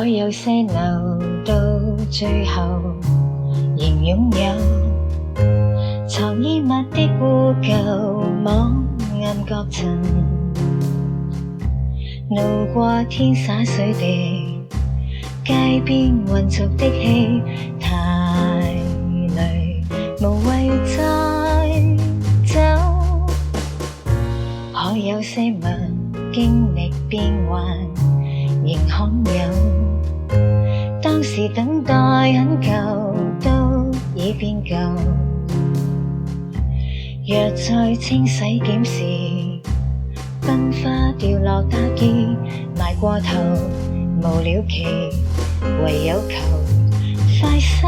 海有些流到最後仍擁有，藏衣物的污垢網暗角塵，路過天灑水地，街邊混濁的氣太累，無謂再走。海有些物經歷變幻仍罕有，當時等待很久都已變舊。若再清洗檢視，崩花掉落打結，埋過頭無了期，唯有求快收。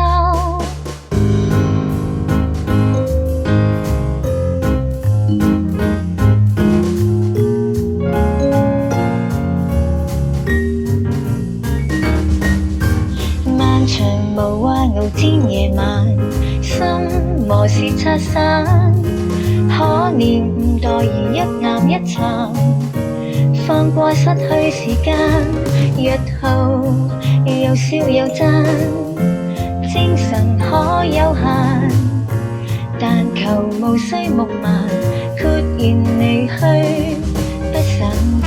漫長無話熬煎夜晚，心磨時拆散，可憐誤墮而一岩一殘，放過失去時間，日後又笑又讚，精神可有限，但求無需木馬，豁然離去不審查。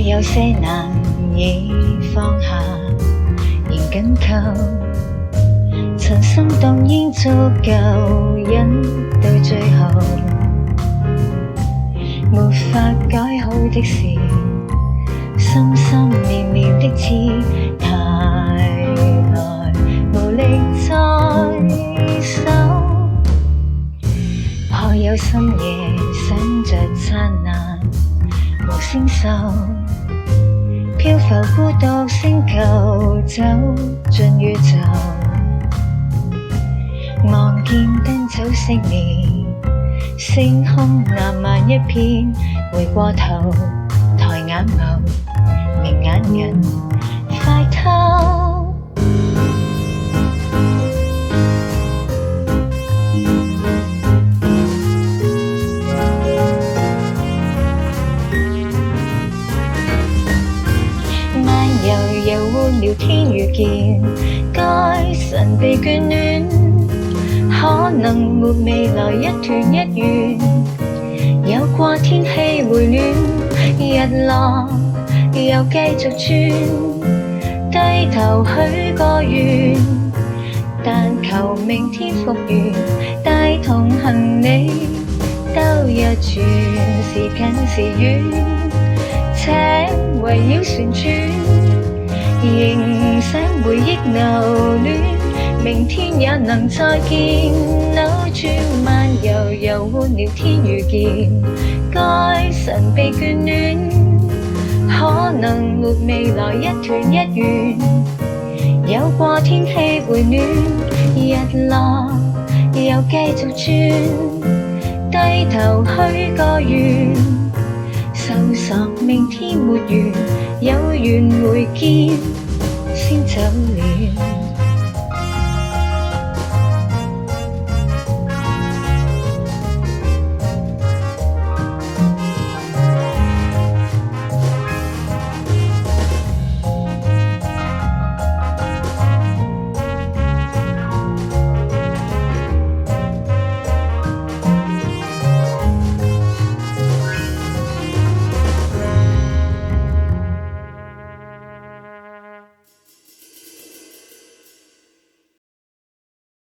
有些難以放下，仍緊扣，曾心動應足夠，忍到最後，沒法改好的事，心心念念的刺太耐，無力再收。可有深夜想着燦爛無聲秀，漂浮孤獨星球，走進宇宙，望見燈早熄滅，星空藍漫一片，回過頭抬眼眸，明眼人快偷。遊換聊天遇見，該神秘眷戀，可能沒未來一團一圓，有過天氣回暖，日落又繼續轉，低頭許個願，但求明天復原，帶同行李兜一轉，時近時遠，請圍繞旋轉，仍想回憶留戀，明天也能再見。扭轉漫遊遊換聊天遇見，該神秘眷戀，可能沒未來一團一圓，有過天氣回暖，日落又繼續轉，低頭許個願，搜索明天沒完，有緣會見先走了。